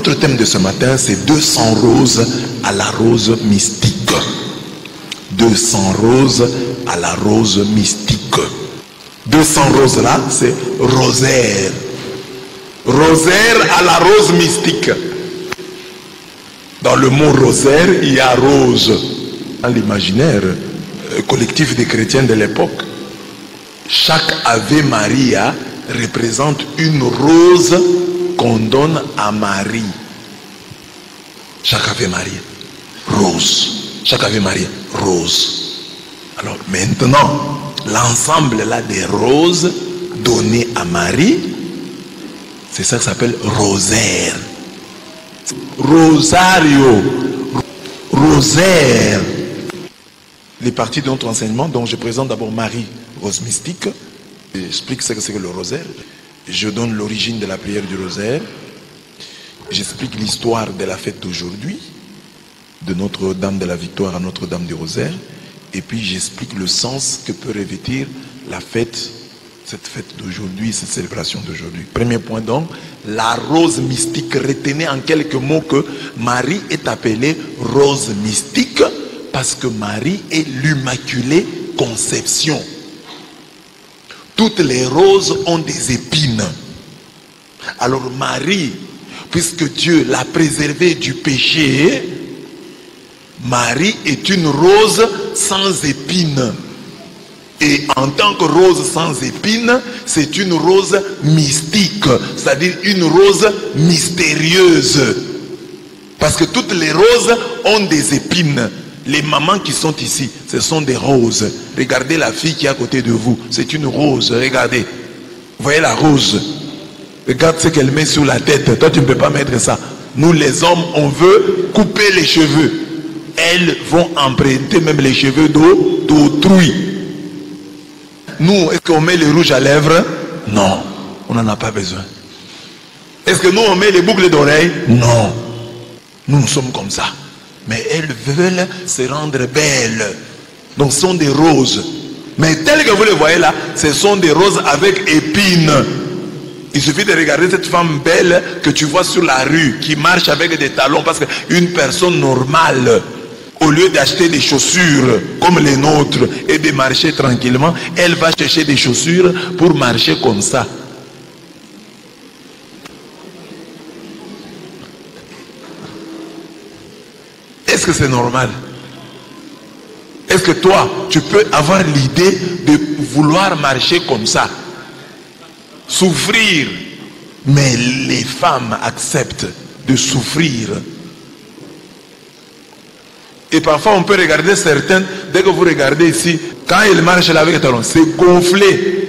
Notre thème de ce matin, c'est 200 roses à la rose mystique. 200 roses à la rose mystique. 200 roses là, c'est rosaire. Rosaire à la rose mystique. Dans le mot rosaire, il y a rose. Dans l'imaginaire collectif des chrétiens de l'époque, chaque Ave Maria représente une rose qu'on donne à Marie. Chaque Ave Maria, rose. Chaque Ave Maria, rose. Alors maintenant, l'ensemble là des roses données à Marie, c'est ça qui s'appelle rosaire. Rosario, rosaire. Les parties de notre enseignement, dont je présente d'abord Marie, rose mystique. J'explique ce que c'est que le rosaire. Je donne l'origine de la prière du rosaire. J'explique l'histoire de la fête d'aujourd'hui, de Notre-Dame de la Victoire à Notre-Dame du Rosaire. Et puis j'explique le sens que peut revêtir la fête, cette fête d'aujourd'hui, cette célébration d'aujourd'hui. Premier point donc, la rose mystique. Retenez en quelques mots que Marie est appelée rose mystique parce que Marie est l'Immaculée Conception. Toutes les roses ont des épines. Alors Marie, puisque Dieu l'a préservée du péché, Marie est une rose sans épines. Et en tant que rose sans épines, c'est une rose mystique, c'est-à-dire une rose mystérieuse. Parce que toutes les roses ont des épines. Les mamans qui sont ici, ce sont des roses. Regardez la fille qui est à côté de vous, c'est une rose, regardez. Vous voyez la rose? Regarde ce qu'elle met sur la tête. Toi tu ne peux pas mettre ça. Nous les hommes, on veut couper les cheveux. Elles vont emprunter même les cheveux d'autrui. Nous, est-ce qu'on met le rouge à lèvres? Non, on n'en a pas besoin. Est-ce que nous on met les boucles d'oreilles? Non. Nous sommes comme ça. Mais elles veulent se rendre belles. Donc ce sont des roses. Mais telles que vous les voyez là, ce sont des roses avec épines. Il suffit de regarder cette femme belle que tu vois sur la rue, qui marche avec des talons. Parce qu'une personne normale, au lieu d'acheter des chaussures comme les nôtres et de marcher tranquillement, elle va chercher des chaussures pour marcher comme ça. Est-ce que c'est normal? Est-ce que toi, tu peux avoir l'idée de vouloir marcher comme ça? Souffrir. Mais les femmes acceptent de souffrir. Et parfois on peut regarder certaines, dès que vous regardez ici, quand elles marchent là avec les talons, c'est gonflé.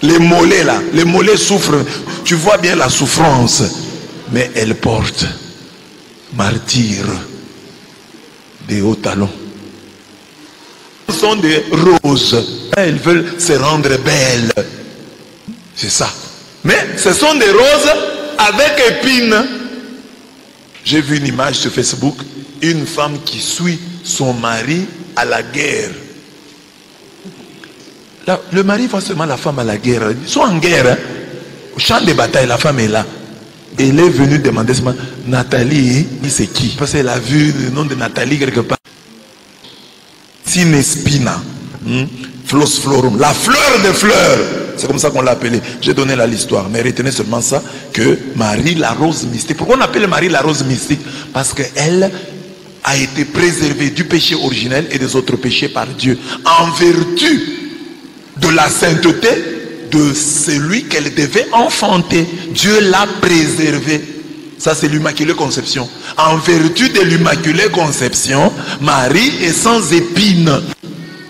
Les mollets là, les mollets souffrent. Tu vois bien la souffrance. Mais elles portent martyrs des hauts talons. Ce sont des roses. Elles veulent se rendre belles. C'est ça. Mais ce sont des roses avec épines. J'ai vu une image sur Facebook. Une femme qui suit son mari à la guerre. Là, le mari voit seulement la femme à la guerre. Ils sont en guerre. Hein? Au champ de bataille, la femme est là. Elle est venue demander seulement, Nathalie, c'est qui? Parce qu'elle a vu le nom de Nathalie quelque part. Sinespina. Flos florum. La fleur des fleurs. C'est comme ça qu'on l'a appelée. J'ai donné là l'histoire. Mais retenez seulement ça, que Marie la rose mystique. Pourquoi on appelle Marie la rose mystique? Parce qu'elle a été préservée du péché originel et des autres péchés par Dieu. En vertu de la sainteté de celui qu'elle devait enfanter. Dieu l'a préservée. Ça c'est l'Immaculée Conception. En vertu de l'Immaculée Conception, Marie est sans épines.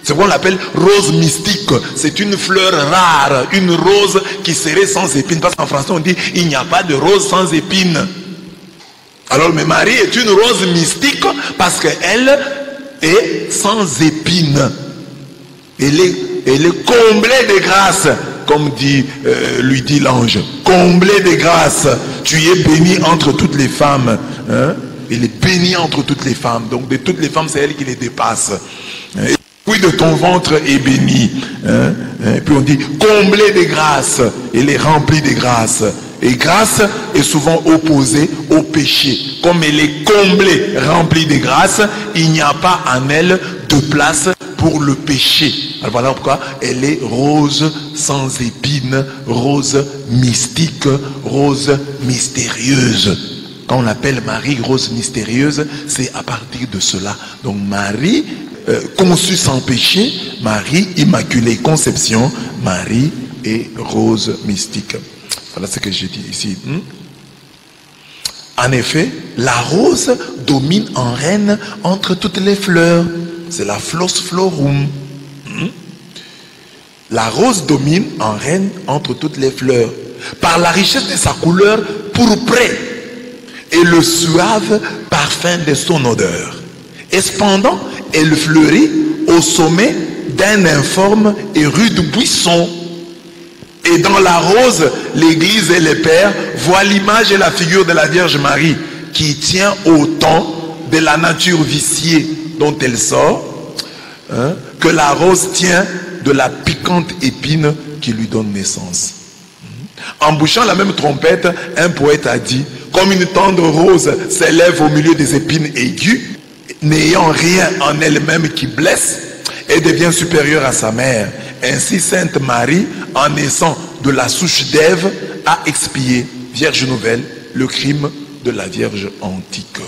C'est ce qu'on appelle rose mystique. C'est une fleur rare, une rose qui serait sans épines. Parce qu'en français on dit il n'y a pas de rose sans épines. Alors mais Marie est une rose mystique parce qu'elle est sans épines. Elle est comblée de grâce. Comme lui dit l'ange, comblée de grâce. Tu es bénie entre toutes les femmes. Hein? Elle est bénie entre toutes les femmes. Donc de toutes les femmes, c'est elle qui les dépasse. Et puis de ton ventre est béni. Hein? Et puis on dit comblée de grâce. Elle est remplie de grâce. Et grâce est souvent opposée au péché. Comme elle est comblée, remplie de grâce, il n'y a pas en elle de place pour le péché. Alors voilà pourquoi elle est rose sans épines, rose mystique, rose mystérieuse. Quand on l'appelle Marie rose mystérieuse, c'est à partir de cela. Donc Marie conçue sans péché, Marie immaculée conception, Marie et rose mystique. Voilà ce que j'ai dit ici. En effet, la rose domine en reine entre toutes les fleurs. C'est la Flos florum. La rose domine en reine entre toutes les fleurs. Par la richesse de sa couleur pourprée et le suave parfum de son odeur. Et cependant, elle fleurit au sommet d'un informe et rude buisson. Et dans la rose, l'Église et les pères voient l'image et la figure de la Vierge Marie qui tient autant de la nature viciée dont elle sort que la rose tient de la piquante épine qui lui donne naissance. En bouchant la même trompette, un poète a dit: comme une tendre rose s'élève au milieu des épines aiguës, n'ayant rien en elle-même qui blesse, elle devient supérieure à sa mère. Ainsi, Sainte Marie, en naissant de la souche d'Ève, a expié, Vierge nouvelle, le crime de la Vierge antique.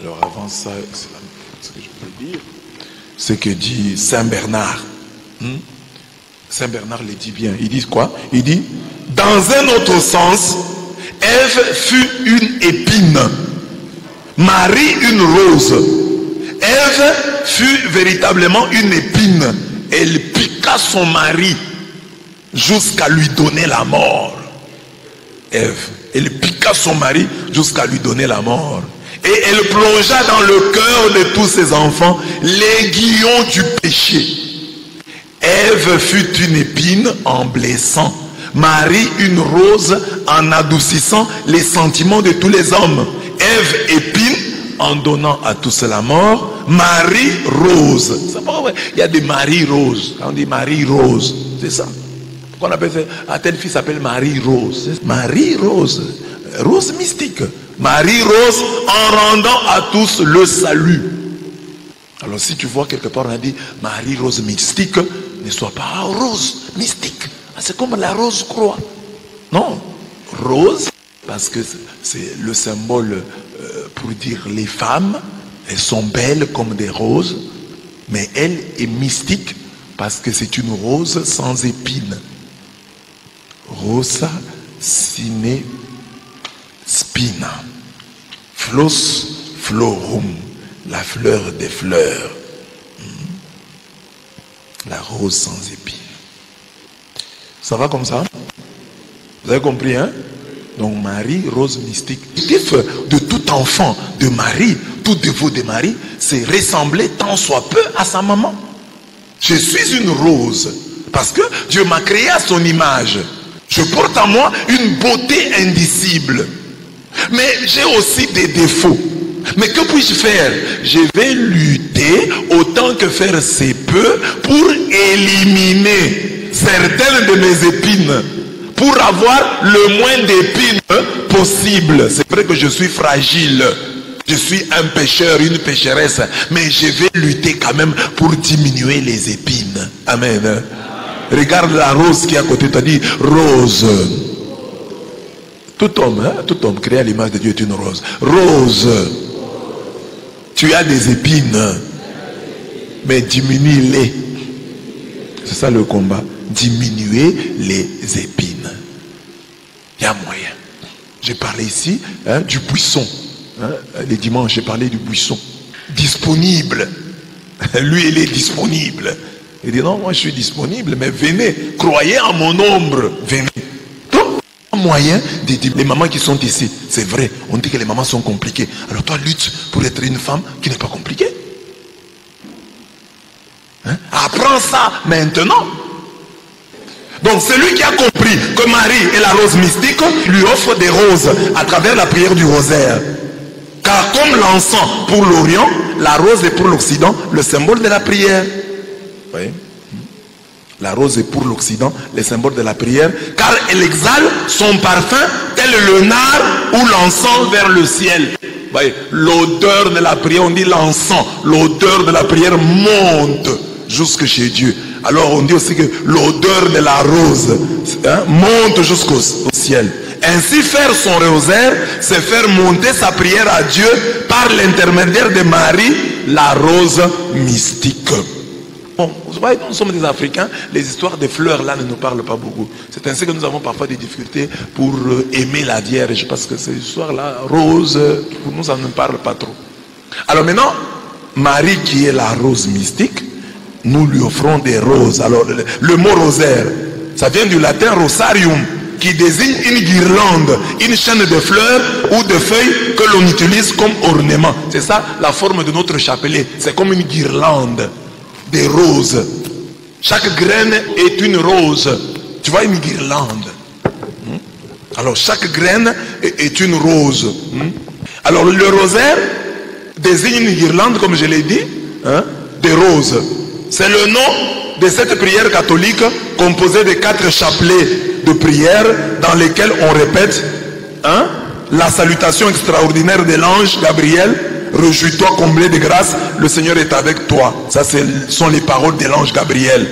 Alors avant ça, c'est ce que je peux dire, ce que dit Saint Bernard. Saint Bernard le dit bien. Il dit quoi? Il dit: dans un autre sens, Ève fut une épine, Marie une rose. Ève fut véritablement une épine. Elle piqua son mari jusqu'à lui donner la mort. Ève, elle piqua son mari jusqu'à lui donner la mort. Et elle plongea dans le cœur de tous ses enfants l'aiguillon du péché. Ève fut une épine en blessant, Marie une rose en adoucissant les sentiments de tous les hommes. Ève épine en donnant à tous la mort, Marie rose. C'est pas vrai. Il y a des Marie roses. On dit Marie rose, c'est ça. Pourquoi on appelle ça? Ah, telle fille s'appelle Marie rose. Marie rose, rose mystique. Marie rose en rendant à tous le salut. Alors si tu vois quelque part on a dit Marie rose mystique, ne sois pas rose mystique. C'est comme la rose croix. Non, rose parce que c'est le symbole pour dire les femmes, elles sont belles comme des roses, mais elle est mystique parce que c'est une rose sans épines. Rosa sine spina, flos florum, la fleur des fleurs, la rose sans épines. Ça va comme ça? Vous avez compris, hein? Donc Marie, rose mystique. L'objectif de tout enfant de Marie, tout dévot de Marie, c'est ressembler tant soit peu à sa maman. Je suis une rose parce que Dieu m'a créé à son image. Je porte en moi une beauté indicible. Mais j'ai aussi des défauts. Mais que puis-je faire? Je vais lutter autant que faire se peut pour éliminer certaines de mes épines, pour avoir le moins d'épines possible. C'est vrai que je suis fragile, je suis un pécheur, une pécheresse, mais je vais lutter quand même pour diminuer les épines. Amen. Regarde la rose qui est à côté de toi, dit rose. Tout homme créé à l'image de Dieu est une rose. Rose, tu as des épines, mais diminue-les. C'est ça le combat. Diminuer les épines. Il y a moyen. J'ai parlé ici du buisson. Les dimanches, j'ai parlé du buisson. Disponible. Lui, il est disponible. Il dit non, moi je suis disponible, mais venez, croyez en mon ombre. Venez. Donc, il y a moyen de dire, les mamans qui sont ici, c'est vrai, on dit que les mamans sont compliquées. Alors toi, lutte pour être une femme qui n'est pas compliquée. Apprends ça maintenant. Donc celui qui a compris que Marie est la rose mystique lui offre des roses à travers la prière du rosaire. Car comme l'encens pour l'Orient, la rose est pour l'Occident le symbole de la prière. Oui. La rose est pour l'Occident, le symbole de la prière, car elle exhale son parfum tel le nard ou l'encens vers le ciel. L'odeur de la prière, on dit l'encens, l'odeur de la prière monte jusque chez Dieu. Alors on dit aussi que l'odeur de la rose monte jusqu'au ciel. Ainsi faire son rosaire, c'est faire monter sa prière à Dieu par l'intermédiaire de Marie, la rose mystique. Bon, vous voyez, nous sommes des Africains, les histoires des fleurs là ne nous parlent pas beaucoup. C'est ainsi que nous avons parfois des difficultés pour aimer la Vierge, parce que ces histoires-là, rose, pour nous ça ne parle pas trop. Alors maintenant, Marie qui est la rose mystique, nous lui offrons des roses. Alors le mot rosaire, ça vient du latin rosarium, qui désigne une guirlande, une chaîne de fleurs ou de feuilles que l'on utilise comme ornement. C'est ça la forme de notre chapelet, c'est comme une guirlande. Des roses. Chaque graine est une rose. Tu vois, une guirlande. Alors chaque graine est une rose. Alors le rosaire désigne une guirlande, comme je l'ai dit, des roses. C'est le nom de cette prière catholique composée de 4 chapelets de prière dans lesquels on répète la salutation extraordinaire de l'ange Gabriel. Réjouis-toi, comblé de grâce, le Seigneur est avec toi. Ça, ce sont les paroles de l'ange Gabriel.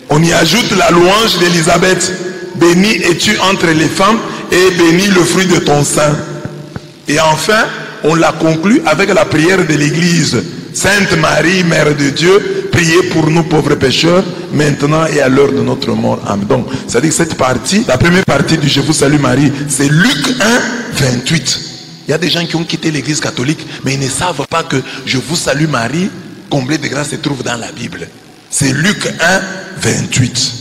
On y ajoute la louange d'Élisabeth. Béni es-tu entre les femmes et béni le fruit de ton sein. Et enfin, on la conclut avec la prière de l'Église. Sainte Marie, Mère de Dieu, priez pour nous pauvres pécheurs, maintenant et à l'heure de notre mort. Amen. Donc, ça dit que cette partie, la première partie du Je vous salue Marie, c'est Luc 1, 28. Il y a des gens qui ont quitté l'église catholique, mais ils ne savent pas que Je vous salue Marie, comblée de grâce, se trouve dans la Bible. C'est Luc 1, 28.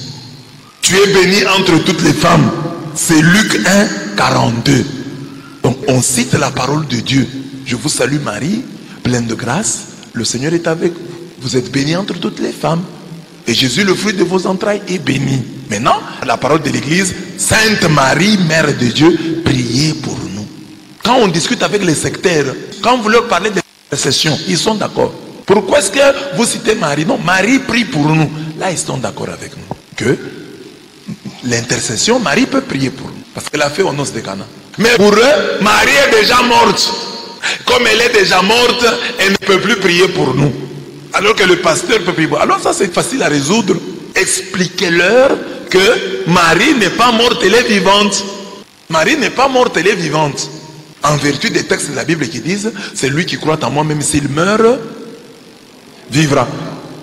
Tu es bénie entre toutes les femmes. C'est Luc 1, 42. Donc on cite la parole de Dieu. Je vous salue Marie, pleine de grâce, le Seigneur est avec vous. Vous êtes bénie entre toutes les femmes. Et Jésus, le fruit de vos entrailles, est béni. Maintenant, la parole de l'église, Sainte Marie, Mère de Dieu, priez pour nous. Quand on discute avec les sectaires, quand vous leur parlez d'intercession, ils sont d'accord. Pourquoi est-ce que vous citez Marie? Non, Marie prie pour nous. Là, ils sont d'accord avec nous. Que l'intercession, Marie peut prier pour nous. Parce qu'elle a fait au noces de Cana. Mais pour eux, Marie est déjà morte. Comme elle est déjà morte, elle ne peut plus prier pour nous. Alors que le pasteur peut prier pour nous. Alors ça, c'est facile à résoudre. Expliquez-leur que Marie n'est pas morte, elle est vivante. Marie n'est pas morte, elle est vivante. En vertu des textes de la Bible qui disent, c'est lui qui croit en moi, même s'il meurt, vivra.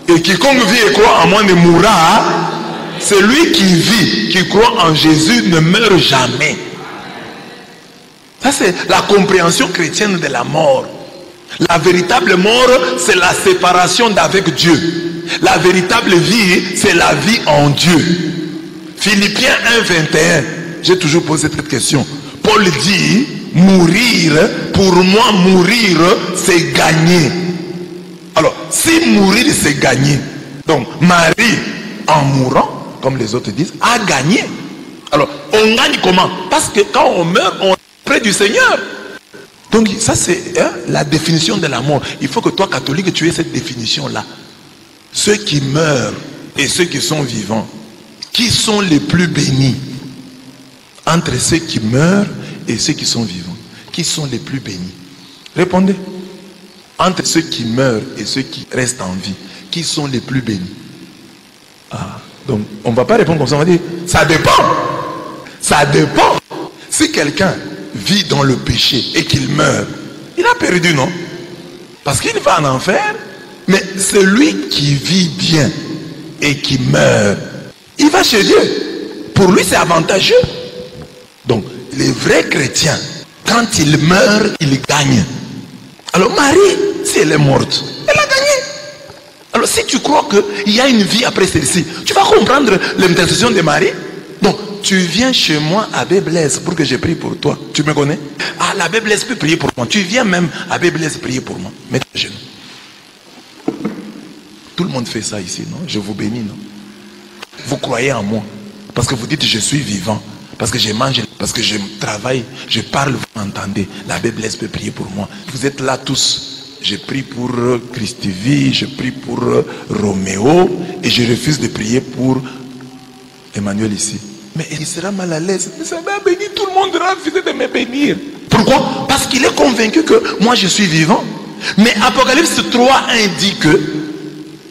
Et quiconque vit et croit en moi ne mourra. C'est lui qui vit, qui croit en Jésus, ne meurt jamais. Ça, c'est la compréhension chrétienne de la mort. La véritable mort, c'est la séparation d'avec Dieu. La véritable vie, c'est la vie en Dieu. Philippiens 1, 21. J'ai toujours posé cette question. Paul dit, mourir, pour moi mourir, c'est gagner. Alors, si mourir c'est gagner, donc Marie, en mourant, comme les autres disent, a gagné. Alors, on gagne comment? Parce que quand on meurt, on est près du Seigneur. Donc, ça c'est la définition de la mort. Il faut que toi, catholique, tu aies cette définition-là. Ceux qui meurent et ceux qui sont vivants, qui sont les plus bénis? Entre ceux qui meurent et ceux qui sont vivants, qui sont les plus bénis? Répondez. Entre ceux qui meurent et ceux qui restent en vie, qui sont les plus bénis? Donc on ne va pas répondre comme ça, on va dire ça dépend. Ça dépend. Si quelqu'un vit dans le péché et qu'il meurt, il a perdu, non? Parce qu'il va en enfer. Mais celui qui vit bien et qui meurt, il va chez Dieu. Pour lui c'est avantageux. Donc les vrais chrétiens, quand ils meurent, ils gagnent. Alors Marie, si elle est morte, elle a gagné. Alors si tu crois qu'il y a une vie après celle-ci, tu vas comprendre l'intercession de Marie. Donc tu viens chez moi, Abbé Blaise, pour que je prie pour toi. Tu me connais? Ah, l'abbé Blaise peut prier pour moi. Tu viens même, Abbé Blaise, prier pour moi. Mets tes genoux. Tout le monde fait ça ici, non? Je vous bénis, non? Vous croyez en moi. Parce que vous dites je suis vivant. Parce que je mange, parce que je travaille, je parle, vous m'entendez. L'abbé Blaise peut prier pour moi. Vous êtes là tous. je prie pour Christivie, je prie pour Roméo, et je refuse de prier pour Emmanuel ici. Mais il sera mal à l'aise. Mais ça m'a béni, tout le monde va refuser de me bénir. Pourquoi? Parce qu'il est convaincu que moi je suis vivant. Mais Apocalypse 3 indique que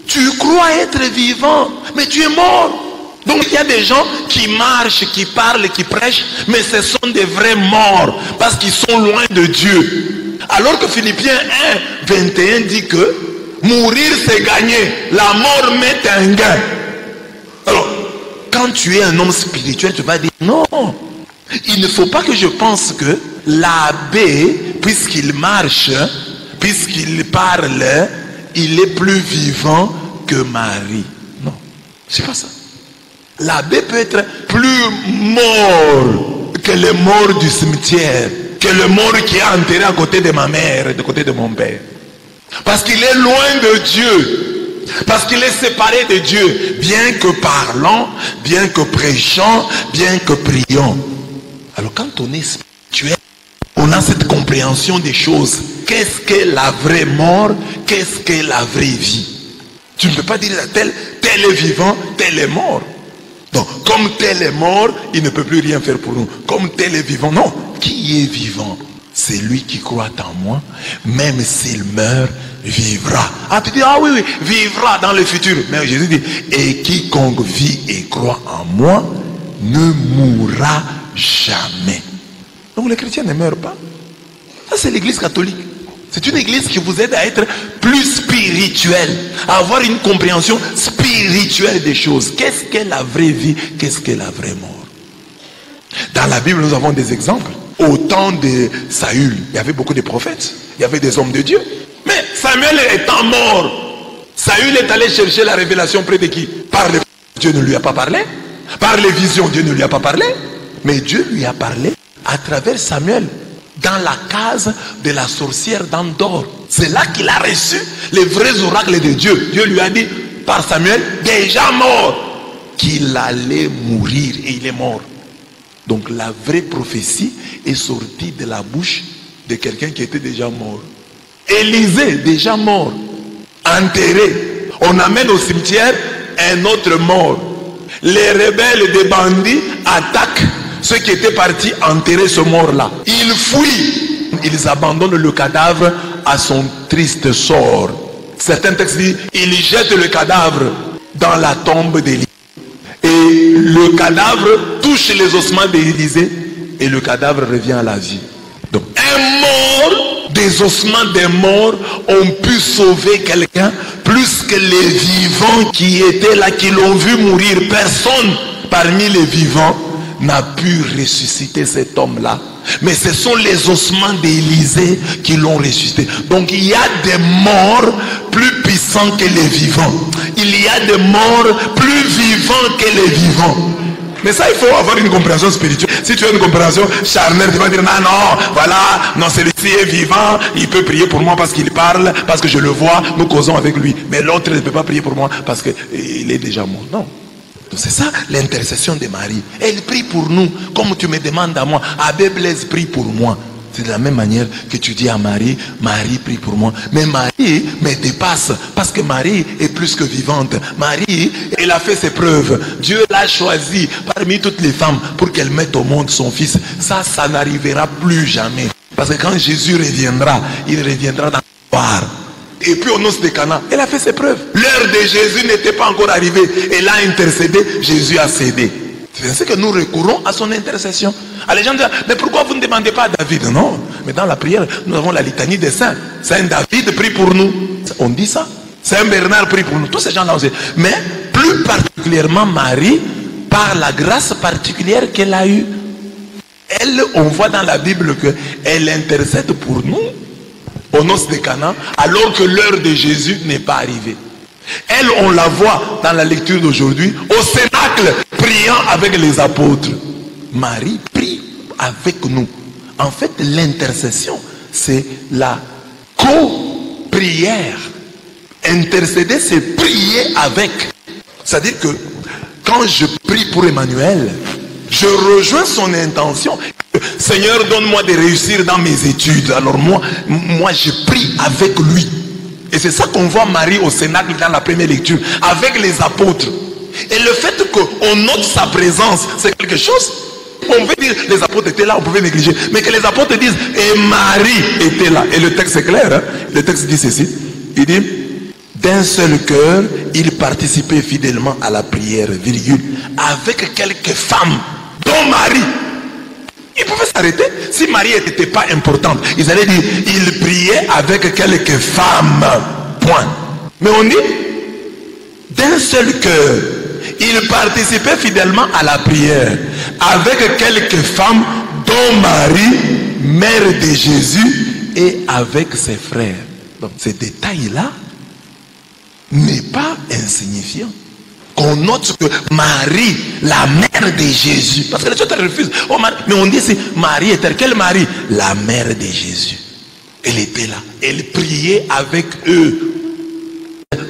tu crois être vivant, mais tu es mort. Donc il y a des gens qui marchent, qui parlent, qui prêchent, mais ce sont des vrais morts, parce qu'ils sont loin de Dieu. Alors que Philippiens 1, 21 dit que mourir c'est gagner, la mort met un gain. Alors, quand tu es un homme spirituel, tu vas dire non, il ne faut pas que je pense que l'abbé, puisqu'il marche, puisqu'il parle, il est plus vivant que Marie. Non, c'est pas ça. L'abbé peut être plus mort que le mort du cimetière, que le mort qui est enterré à côté de ma mère et de côté de mon père. Parce qu'il est loin de Dieu. Parce qu'il est séparé de Dieu. Bien que parlant, bien que prêchant, bien que priant. Alors quand on est spirituel, on a cette compréhension des choses. Qu'est-ce qu'est la vraie mort? Qu'est-ce qu'est la vraie vie? Tu ne peux pas dire à tel est vivant, tel est mort. Donc, comme tel est mort, il ne peut plus rien faire pour nous. Comme tel est vivant, non. Qui est vivant? C'est lui qui croit en moi. Même s'il meurt, vivra. Ah, tu dis, ah oui, oui, vivra dans le futur. Mais Jésus dit, et quiconque vit et croit en moi, ne mourra jamais. Donc les chrétiens ne meurent pas. Ça, c'est l'église catholique. C'est une église qui vous aide à être plus spirituel, à avoir une compréhension spirituelle des choses. Qu'est-ce qu'est la vraie vie? Qu'est-ce qu'est la vraie mort? Dans la Bible, nous avons des exemples. Au temps de Saül, il y avait beaucoup de prophètes, il y avait des hommes de Dieu. Mais Samuel étant mort, Saül est allé chercher la révélation près de qui? Par les Dieu ne lui a pas parlé. Par les visions, Dieu ne lui a pas parlé. Mais Dieu lui a parlé à travers Samuel. Dans la case de la sorcière d'Endor. C'est là qu'il a reçu les vrais oracles de Dieu. Dieu lui a dit par Samuel, déjà mort, qu'il allait mourir, et il est mort. Donc la vraie prophétie est sortie de la bouche de quelqu'un qui était déjà mort. Élisée, déjà mort, enterré. On amène au cimetière un autre mort. Les rebelles des bandits attaquent ceux qui étaient partis enterrer ce mort-là. Ils fuient. Ils abandonnent le cadavre à son triste sort. Certains textes disent, ils jettent le cadavre dans la tombe d'Élie. Et le cadavre touche les ossements d'Élisée et le cadavre revient à la vie. Donc, un mort, des ossements des morts ont pu sauver quelqu'un plus que les vivants qui étaient là, qui l'ont vu mourir. Personne parmi les vivants n'a pu ressusciter cet homme-là. Mais ce sont les ossements d'Élisée qui l'ont ressuscité. Donc il y a des morts plus puissants que les vivants. Il y a des morts plus vivants que les vivants. Mais ça, il faut avoir une compréhension spirituelle. Si tu as une compréhension charnelle, tu vas dire, non, non, voilà, non, celui-ci est vivant, il peut prier pour moi parce qu'il parle, parce que je le vois, nous causons avec lui. Mais l'autre ne peut pas prier pour moi parce qu'il est déjà mort. Non. C'est ça l'intercession de Marie. Elle prie pour nous, comme tu me demandes à moi. Abbé Blaise prie pour moi. C'est de la même manière que tu dis à Marie, Marie prie pour moi. Mais Marie me dépasse, parce que Marie est plus que vivante. Marie, elle a fait ses preuves. Dieu l'a choisie parmi toutes les femmes pour qu'elle mette au monde son fils. Ça n'arrivera plus jamais. Parce que quand Jésus reviendra, il reviendra dans la gloire. Et puis au noces de Cana, elle a fait ses preuves. L'heure de Jésus n'était pas encore arrivée. Elle a intercédé, Jésus a cédé. C'est ainsi que nous recourons à son intercession. Alors les gens disent, mais pourquoi vous ne demandez pas à David? Non, mais dans la prière, nous avons la litanie des saints. Saint David prie pour nous. On dit ça. Saint Bernard prie pour nous. Tous ces gens-là, on sait. Mais plus particulièrement Marie, par la grâce particulière qu'elle a eue. Elle, on voit dans la Bible qu'elle intercède pour nous aux noces de Cana, alors que l'heure de Jésus n'est pas arrivée. Elle, on la voit dans la lecture d'aujourd'hui, au cénacle, priant avec les apôtres. Marie prie avec nous. En fait, l'intercession, c'est la co-prière. Intercéder, c'est prier avec. C'est-à-dire que quand je prie pour Emmanuel, je rejoins son intention. Seigneur, donne-moi de réussir dans mes études. Alors moi je prie avec lui. Et c'est ça qu'on voit Marie au Cénacle dans la première lecture, avec les apôtres. Et le fait qu'on note sa présence, c'est quelque chose. On veut dire les apôtres étaient là, on pouvait négliger. Mais que les apôtres disent, et Marie était là. Et le texte est clair. Hein? Le texte dit ceci. Il dit, d'un seul cœur, ils participaient fidèlement à la prière, virgule, avec quelques femmes, dont Marie. Ils pouvaient s'arrêter. Si Marie n'était pas importante, ils allaient dire, ils priaient avec quelques femmes. Point. Mais on dit, d'un seul cœur, ils participaient fidèlement à la prière, avec quelques femmes, dont Marie, mère de Jésus, et avec ses frères. Donc, ces détails-là n'est pas insignifiant. Qu'on note que Marie, la mère de Jésus, parce que les gens te refusent. Oh, mais on dit c'est Marie était quelle Marie? La mère de Jésus. Elle était là. Elle priait avec eux.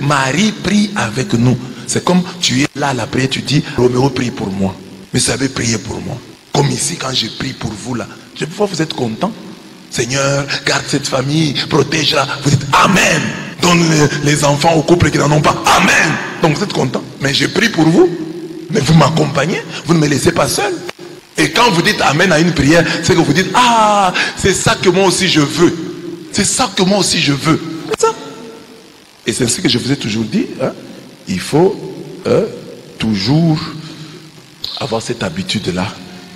Marie prie avec nous. C'est comme tu es là à la prière, tu dis Roméo prie pour moi. Mais vous savez prier pour moi. Comme ici quand je prie pour vous là. Je vois vous êtes content. Seigneur, garde cette famille, protège-la. Vous dites Amen. Donne les enfants aux couples qui n'en ont pas. Amen. Donc vous êtes content. Mais je prie pour vous. Mais vous m'accompagnez. Vous ne me laissez pas seul. Et quand vous dites Amen à une prière, c'est que vous dites ah, c'est ça que moi aussi je veux. C'est ça que moi aussi je veux. C'est ça. Et c'est ce que je vous ai toujours dit. Hein? Il faut toujours avoir cette habitude-là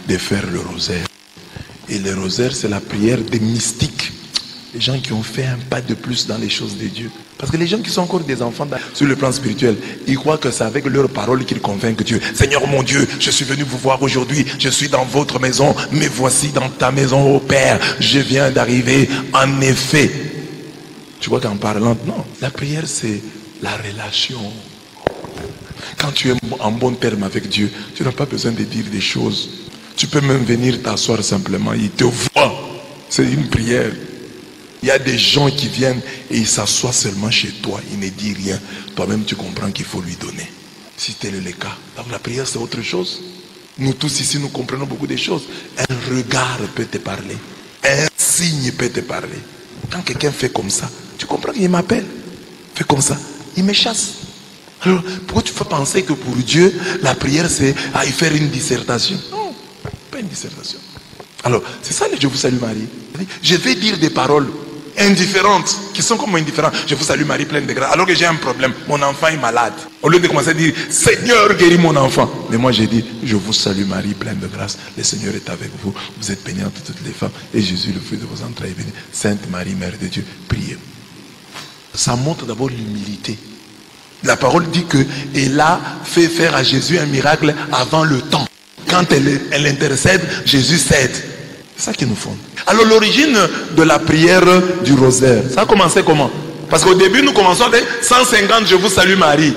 de faire le rosaire. Et le rosaire, c'est la prière des mystiques. Les gens qui ont fait un pas de plus dans les choses de Dieu. Parce que les gens qui sont encore des enfants sur le plan spirituel, ils croient que c'est avec leurs paroles qu'ils convainquent Dieu. Seigneur mon Dieu, je suis venu vous voir aujourd'hui. Je suis dans votre maison, mais voici dans ta maison, ô Père. Je viens d'arriver. En effet, tu vois qu'en parlant, non. La prière, c'est la relation. Quand tu es en bon terme avec Dieu, tu n'as pas besoin de dire des choses. Tu peux même venir t'asseoir simplement. Il te voit. C'est une prière. Il y a des gens qui viennent et ils s'assoient seulement chez toi. Ils ne disent rien. Toi-même, tu comprends qu'il faut lui donner. Si tel est le cas. Donc la prière, c'est autre chose. Nous tous ici, nous comprenons beaucoup de choses. Un regard peut te parler. Un signe peut te parler. Quand quelqu'un fait comme ça, tu comprends qu'il m'appelle. Fait comme ça. Il me chasse. Alors, pourquoi tu fais penser que pour Dieu, la prière, c'est y faire une dissertation? Non, pas une dissertation. Alors, c'est ça le Je vous salue Marie. Je vais dire des paroles indifférentes, qui sont comme indifférentes. Je vous salue Marie, pleine de grâce. Alors que j'ai un problème, mon enfant est malade. Au lieu de commencer à dire, Seigneur, guéris mon enfant. Mais moi, j'ai dit, je vous salue Marie, pleine de grâce. Le Seigneur est avec vous. Vous êtes bénie entre toutes les femmes. Et Jésus, le fruit de vos entrailles, est béni. Sainte Marie, Mère de Dieu, priez. Ça montre d'abord l'humilité. La parole dit que elle a fait faire à Jésus un miracle avant le temps. Quand elle intercède, Jésus cède. C'est ça qui nous fonde. Alors l'origine de la prière du rosaire, ça a commencé comment? Parce qu'au début, nous commençons avec 150 Je vous salue Marie.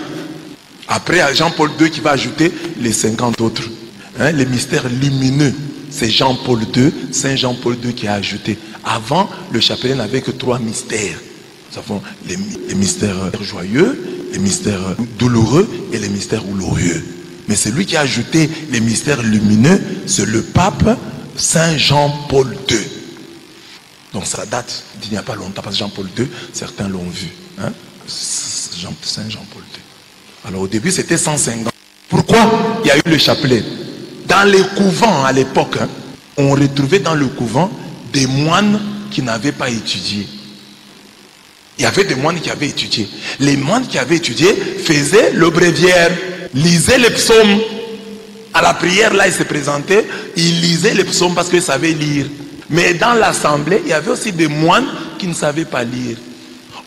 Après, Jean-Paul II qui va ajouter les 50 autres. Hein, les mystères lumineux. C'est Jean-Paul II, Saint Jean-Paul II qui a ajouté. Avant, le chapelet n'avait que 3 mystères. Nous avons les mystères joyeux, les mystères douloureux et les mystères glorieux. Mais celui qui a ajouté les mystères lumineux, c'est le pape Saint Jean-Paul II. Donc ça date d'il n'y a pas longtemps, parce que Jean-Paul II, certains l'ont vu. Hein? Saint Jean-Paul II. Alors au début c'était 150. Pourquoi il y a eu le chapelet? Dans les couvents à l'époque, hein, on retrouvait dans le couvent des moines qui n'avaient pas étudié. Il y avait des moines qui avaient étudié. Les moines qui avaient étudié faisaient le bréviaire, lisaient les psaumes. À la prière, là, ils se présentaient, ils lisaient les psaumes parce qu'ils savaient lire. Mais dans l'assemblée, il y avait aussi des moines qui ne savaient pas lire.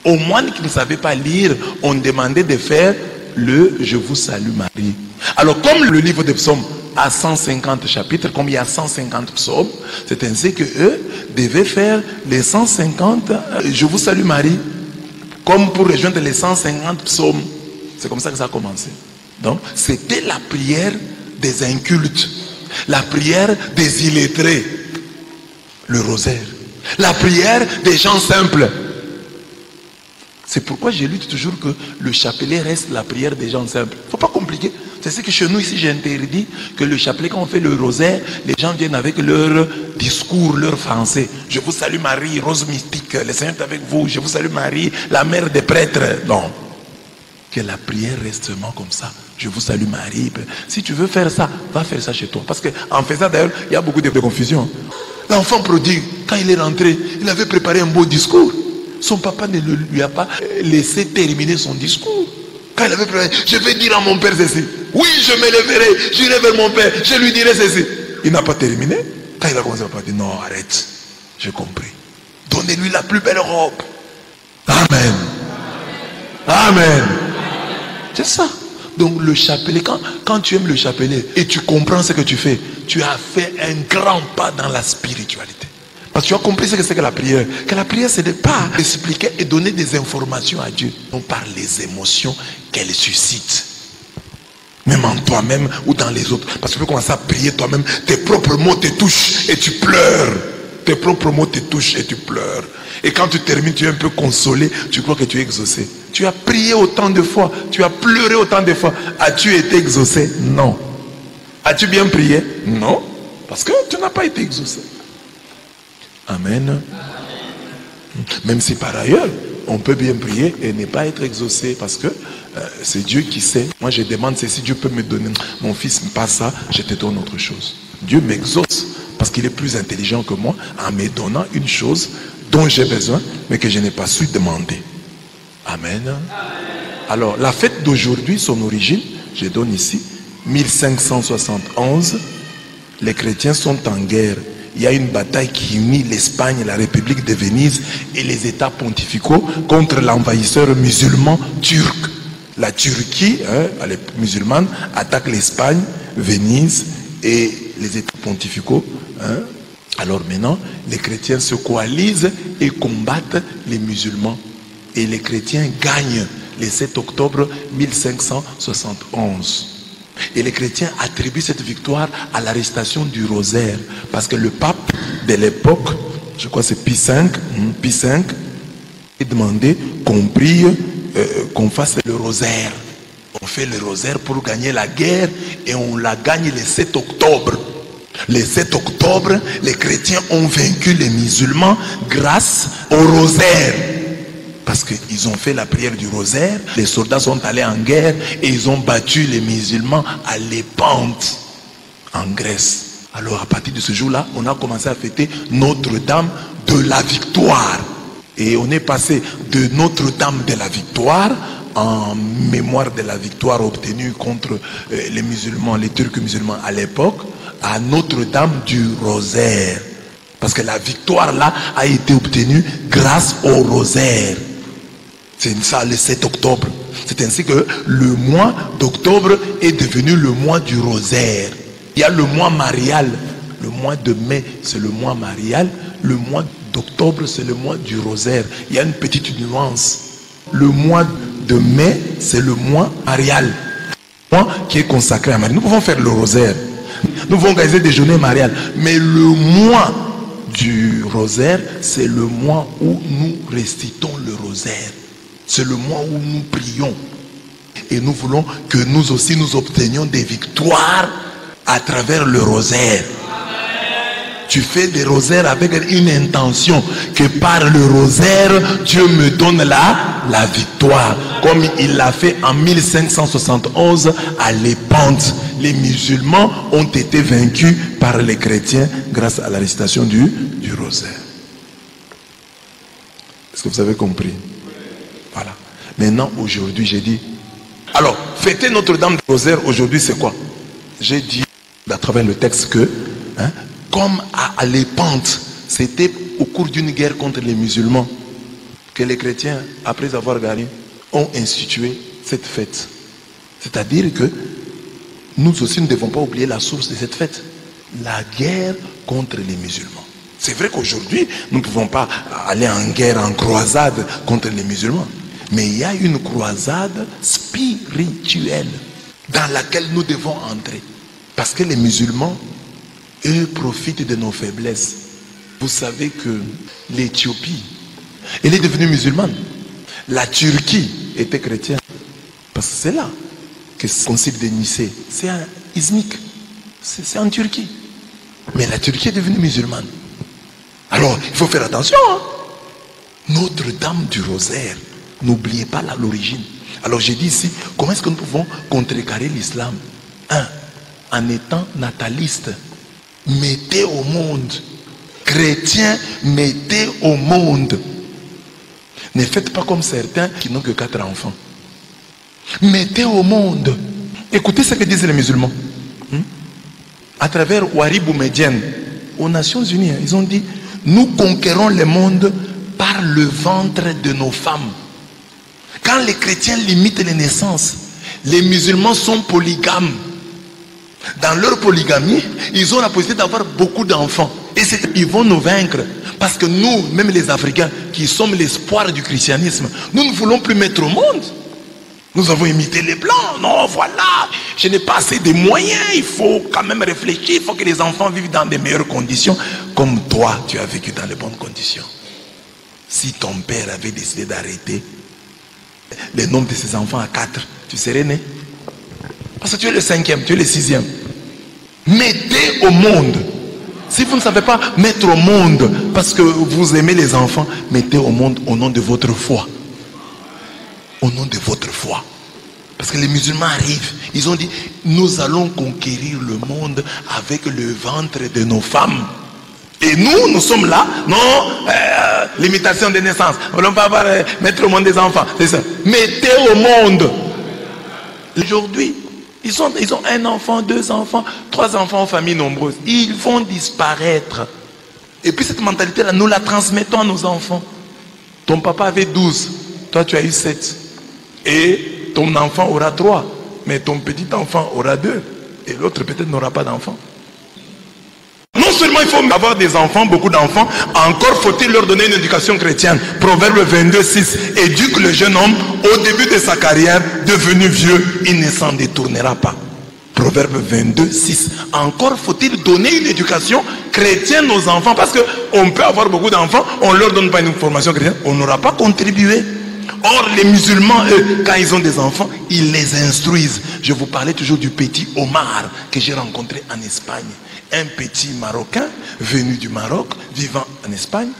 Aux moines qui ne savaient pas lire, on demandait de faire le Je vous salue Marie. Alors, comme le livre des psaumes a 150 chapitres, comme il y a 150 psaumes, c'est ainsi que eux devaient faire les 150 Je vous salue Marie, comme pour rejoindre les 150 psaumes. C'est comme ça que ça a commencé. Donc, c'était la prière des incultes, la prière des illettrés, le rosaire, la prière des gens simples. C'est pourquoi je lutte toujours que le chapelet reste la prière des gens simples. Il ne faut pas compliquer. C'est ce que chez nous ici, j'ai interdit que le chapelet, quand on fait le rosaire, les gens viennent avec leur discours, leur français. Je vous salue Marie, rose mystique, le Seigneur est avec vous. Je vous salue Marie, la mère des prêtres. Non. Que la prière reste seulement comme ça. Je vous salue Marie. Si tu veux faire ça, va faire ça chez toi. Parce qu'en faisant d'ailleurs, il y a beaucoup de confusion. L'enfant prodigue, quand il est rentré, il avait préparé un beau discours. Son papa ne lui a pas laissé terminer son discours. Quand il avait préparé, je vais dire à mon père ceci. Oui, je me lèverai, j'irai vers mon père, je lui dirai ceci. Il n'a pas terminé. Quand il a commencé à dire, non, arrête, j'ai compris. Donnez-lui la plus belle robe. Amen. Amen. C'est ça. Donc le chapelet, quand tu aimes le chapelet et tu comprends ce que tu fais, tu as fait un grand pas dans la spiritualité. Parce que tu as compris ce que c'est que la prière. Que la prière, c'est de ne pas expliquer et donner des informations à Dieu. Non par les émotions qu'elle suscite. Même en toi-même ou dans les autres. Parce que tu peux commencer à prier toi-même. Tes propres mots te touchent et tu pleures. Tes propres mots te touchent et tu pleures. Et quand tu termines, tu es un peu consolé. Tu crois que tu es exaucé. Tu as prié autant de fois. Tu as pleuré autant de fois. As-tu été exaucé? Non. As-tu bien prié? Non. Parce que tu n'as pas été exaucé. Amen. Même si par ailleurs, on peut bien prier et ne pas être exaucé. Parce que c'est Dieu qui sait. Moi, je demande si Dieu peut me donner. Mon fils me passe ça, je te donne autre chose. Dieu m'exauce. Parce qu'il est plus intelligent que moi en me donnant une chose dont j'ai besoin, mais que je n'ai pas su demander. Amen. Alors, la fête d'aujourd'hui, son origine, je donne ici, 1571, les chrétiens sont en guerre. Il y a une bataille qui unit l'Espagne, la République de Venise et les États pontificaux contre l'envahisseur musulman turc. La Turquie, les musulmane, attaque l'Espagne, Venise et les États pontificaux. Alors maintenant, les chrétiens se coalisent et combattent les musulmans. Et les chrétiens gagnent le 7 octobre 1571. Et les chrétiens attribuent cette victoire à l'arrestation du rosaire. Parce que le pape de l'époque, je crois que c'est Pie V, a demandé qu'on prie, qu'on fasse le rosaire. On fait le rosaire pour gagner la guerre et on la gagne le 7 octobre. Le 7 octobre, les chrétiens ont vaincu les musulmans grâce au rosaire. Parce qu'ils ont fait la prière du rosaire, les soldats sont allés en guerre et ils ont battu les musulmans à Lépante, en Grèce. Alors à partir de ce jour-là, on a commencé à fêter Notre-Dame de la Victoire. Et on est passé de Notre-Dame de la Victoire, en mémoire de la victoire obtenue contre les musulmans, les Turcs musulmans à l'époque, à Notre-Dame du Rosaire. Parce que la victoire là a été obtenue grâce au rosaire. C'est ça le 7 octobre. C'est ainsi que le mois d'octobre est devenu le mois du rosaire. Il y a le mois marial. Le mois de mai, c'est le mois marial. Le mois d'octobre, c'est le mois du rosaire. Il y a une petite nuance. Le mois de mai, c'est le mois marial. Le mois qui est consacré à Marie. Nous pouvons faire le rosaire. Nous pouvons organiser des journées mariales. Mais le mois du rosaire, c'est le mois où nous récitons le rosaire. C'est le mois où nous prions. Et nous voulons que nous aussi nous obtenions des victoires à travers le rosaire. Tu fais des rosaires avec une intention que par le rosaire, Dieu me donne la victoire. Comme il l'a fait en 1571 à Lépante. Les musulmans ont été vaincus par les chrétiens grâce à la récitation du rosaire. Est-ce que vous avez compris? Voilà. Maintenant, aujourd'hui, j'ai dit... Alors, fêter Notre-Dame du Rosaire, aujourd'hui, c'est quoi? J'ai dit, à travers le texte, que... comme à Lépante, c'était au cours d'une guerre contre les musulmans que les chrétiens, après avoir gagné, ont institué cette fête. C'est-à-dire que nous aussi ne devons pas oublier la source de cette fête. La guerre contre les musulmans. C'est vrai qu'aujourd'hui, nous ne pouvons pas aller en guerre, en croisade contre les musulmans. Mais il y a une croisade spirituelle dans laquelle nous devons entrer. Parce que les musulmans, eux, profitent de nos faiblesses. Vous savez que l'Éthiopie, elle est devenue musulmane. La Turquie était chrétienne. Parce que c'est là que le concile de Nicée, c'est un Iznik. C'est en Turquie. Mais la Turquie est devenue musulmane. Alors, il faut faire attention. Hein? Notre-Dame du Rosaire, n'oubliez pas l'origine. Alors, j'ai dit ici, comment est-ce que nous pouvons contrecarrer l'islam? En étant nataliste. Mettez au monde. Chrétiens, mettez au monde. Ne faites pas comme certains qui n'ont que 4 enfants. Mettez au monde. Écoutez ce que disent les musulmans. À travers Ouarib Boumedienne, aux Nations Unies, ils ont dit, nous conquérons le monde par le ventre de nos femmes. Quand les chrétiens limitent les naissances, les musulmans sont polygames. Dans leur polygamie, ils ont la possibilité d'avoir beaucoup d'enfants. Et ils vont nous vaincre. Parce que nous, même les Africains, qui sommes l'espoir du christianisme, nous ne voulons plus mettre au monde. Nous avons imité les Blancs. Non, voilà, je n'ai pas assez de moyens. Il faut quand même réfléchir. Il faut que les enfants vivent dans de meilleures conditions. Comme toi, tu as vécu dans les bonnes conditions. Si ton père avait décidé d'arrêter le nombre de ses enfants à 4, tu serais né. Parce que tu es le 5e, tu es le 6e. Mettez au monde. Si vous ne savez pas mettre au monde, parce que vous aimez les enfants, mettez au monde au nom de votre foi. Au nom de votre foi. Parce que les musulmans arrivent, ils ont dit, nous allons conquérir le monde avec le ventre de nos femmes. Et nous sommes là, non, limitation des naissances. On ne va pas mettre au monde des enfants. C'est ça. Mettez au monde. Aujourd'hui, ils ont 1 enfant, 2 enfants, 3 enfants en famille nombreuse. Ils vont disparaître. Et puis cette mentalité-là, nous la transmettons à nos enfants. Ton papa avait 12, toi tu as eu 7. Et ton enfant aura 3. Mais ton petit enfant aura 2. Et l'autre peut-être n'aura pas d'enfant. Non seulement il faut avoir des enfants, beaucoup d'enfants, encore faut-il leur donner une éducation chrétienne. Proverbe 22, 6. Éduque le jeune homme au début de sa carrière, devenu vieux, il ne s'en détournera pas. Proverbe 22, 6. Encore faut-il donner une éducation chrétienne aux enfants, parce qu'on peut avoir beaucoup d'enfants, on ne leur donne pas une formation chrétienne, on n'aura pas contribué. Or, les musulmans, eux, quand ils ont des enfants, ils les instruisent. Je vous parlais toujours du petit Omar que j'ai rencontré en Espagne. Un petit Marocain venu du Maroc, vivant en Espagne,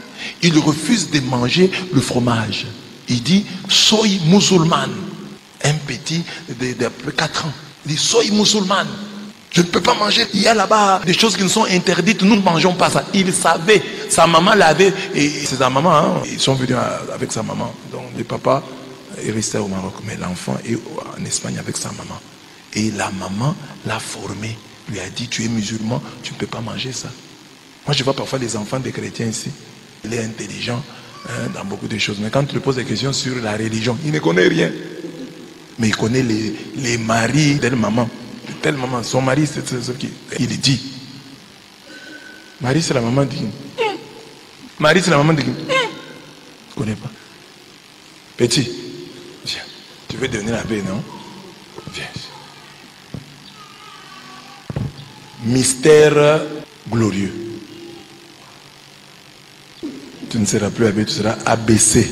il refuse de manger le fromage. Il dit, soy musulman. Un petit de 4 ans. Il dit, soy musulman. Je ne peux pas manger. Il y a là-bas des choses qui nous sont interdites. Nous ne mangeons pas ça. Il savait. Sa maman l'avait. Et c'est sa maman. Hein, ils sont venus avec sa maman. Donc le papa est resté au Maroc. Mais l'enfant est en Espagne avec sa maman. Et la maman l'a formé. Lui a dit, tu es musulman, tu ne peux pas manger ça. Moi, je vois parfois les enfants des chrétiens ici. Il est intelligent dans beaucoup de choses. Mais quand tu lui poses des questions sur la religion, il ne connaît rien. Mais il connaît les maris de maman. Telle maman, son mari, c'est ce qui il dit. Marie, c'est la maman de qui? Marie, c'est la maman de qui? Je ne connais pas. Petit, viens. Tu veux devenir abbé, non? Viens. Mystère glorieux. Tu ne seras plus abbé, tu seras ABC.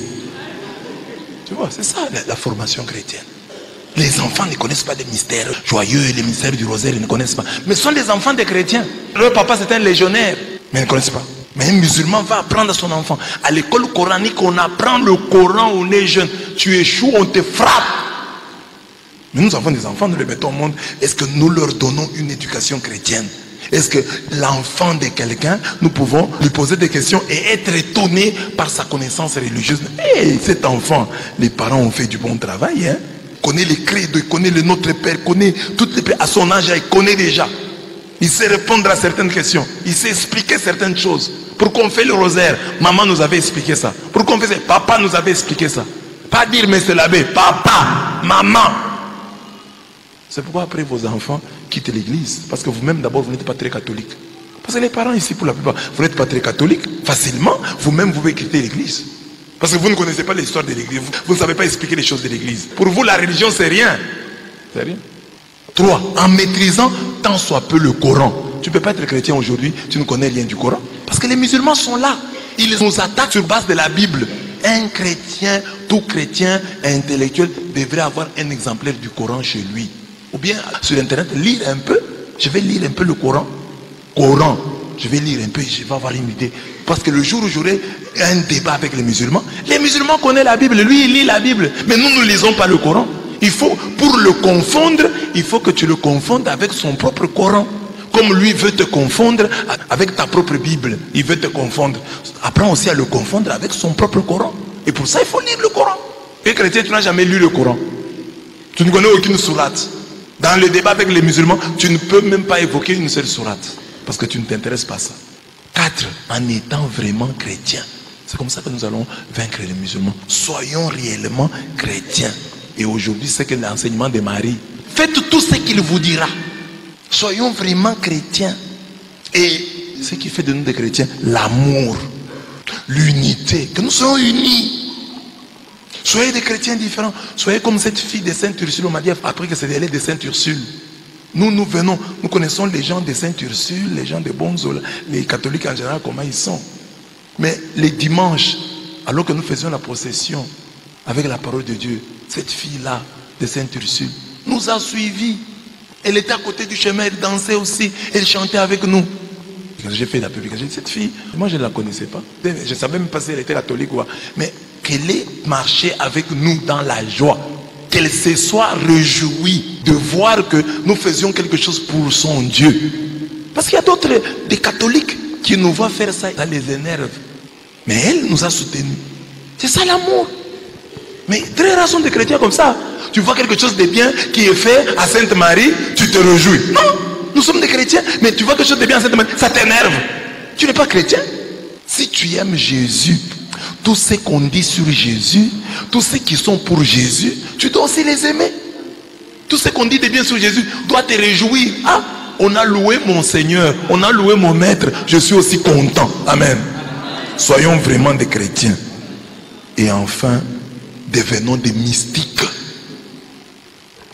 Tu vois, c'est ça la formation chrétienne. Les enfants ne connaissent pas des mystères joyeux, les mystères du rosaire, ils ne connaissent pas. Mais ce sont des enfants des chrétiens. Leur papa c'est un légionnaire, mais ils ne connaissent pas. Mais un musulman va apprendre à son enfant. À l'école coranique, on apprend le Coran, on est jeune. Tu échoues, on te frappe. Mais nous avons des enfants, nous les mettons au monde. Est-ce que nous leur donnons une éducation chrétienne? Est-ce que l'enfant de quelqu'un, nous pouvons lui poser des questions et être étonnés par sa connaissance religieuse? Hey, cet enfant, les parents ont fait du bon travail, hein? Connaît les credos, il connaît le Notre Père, connaît toutes les pères. À son âge, il connaît déjà. Il sait répondre à certaines questions. Il sait expliquer certaines choses. Pourquoi on fait le rosaire? Maman nous avait expliqué ça. Pourquoi on fait ça? Papa nous avait expliqué ça. Pas dire mais c'est l'abbé. Papa, maman. C'est pourquoi après vos enfants quittent l'église. Parce que vous-même d'abord vous n'êtes pas très catholique. Parce que les parents ici pour la plupart, vous n'êtes pas très catholique. Facilement, vous-même vous pouvez quitter l'église. Parce que vous ne connaissez pas l'histoire de l'église. Vous ne savez pas expliquer les choses de l'église. Pour vous, la religion, c'est rien. C'est rien. 3. En maîtrisant tant soit peu le Coran. Tu ne peux pas être chrétien aujourd'hui, tu ne connais rien du Coran. Parce que les musulmans sont là. Ils nous attaquent sur base de la Bible. Un chrétien, tout chrétien intellectuel devrait avoir un exemplaire du Coran chez lui. Ou bien sur internet, lire un peu. Je vais lire un peu le Coran. Je vais lire un peu et je vais avoir une idée. Parce que le jour où j'aurai un débat avec les musulmans connaissent la Bible. Lui, il lit la Bible. Mais nous ne lisons pas le Coran. Il faut, pour le confondre, il faut que tu le confondes avec son propre Coran. Comme lui veut te confondre avec ta propre Bible. Il veut te confondre. Apprends aussi à le confondre avec son propre Coran. Et pour ça, il faut lire le Coran. Et chrétien, tu n'as jamais lu le Coran. Tu ne connais aucune sourate. Dans le débat avec les musulmans, tu ne peux même pas évoquer une seule sourate. Parce que tu ne t'intéresses pas à ça. 4. En étant vraiment chrétien. C'est comme ça que nous allons vaincre les musulmans. Soyons réellement chrétiens. Et aujourd'hui, c'est que l'enseignement de Marie. Faites tout ce qu'il vous dira. Soyons vraiment chrétiens. Et ce qui fait de nous des chrétiens, l'amour, l'unité. Que nous soyons unis. Soyez des chrétiens différents. Soyez comme cette fille de Sainte Ursule. On m'a dit après que c'est elle de Sainte Ursule. Nous venons, nous connaissons les gens de Sainte Ursule, les gens de Bonzola, les catholiques en général, comment ils sont. Mais les dimanches, alors que nous faisions la procession avec la parole de Dieu, cette fille-là de Sainte Ursule nous a suivis. Elle était à côté du chemin, elle dansait aussi, elle chantait avec nous. Quand j'ai fait la publication, j'ai dit, cette fille, moi je ne la connaissais pas. Je ne savais même pas si elle était catholique ou pas. Mais qu'elle ait marché avec nous dans la joie. Qu'elle se soit réjouie de voir que nous faisions quelque chose pour son Dieu. Parce qu'il y a d'autres, des catholiques qui nous voient faire ça, ça les énerve. Mais elle nous a soutenus. C'est ça l'amour. Mais très rares sont des chrétiens comme ça. Tu vois quelque chose de bien qui est fait à Sainte Marie, tu te réjouis. Non, nous sommes des chrétiens, mais tu vois quelque chose de bien à Sainte Marie, ça t'énerve. Tu n'es pas chrétien. Si tu aimes Jésus, tous ceux qu'on dit sur Jésus, tous ceux qui sont pour Jésus, tu dois aussi les aimer. Tout ce qu'on dit de bien sur Jésus doit te réjouir. Ah, on a loué mon Seigneur, on a loué mon Maître, je suis aussi content. Amen. Soyons vraiment des chrétiens. Et enfin, devenons des mystiques.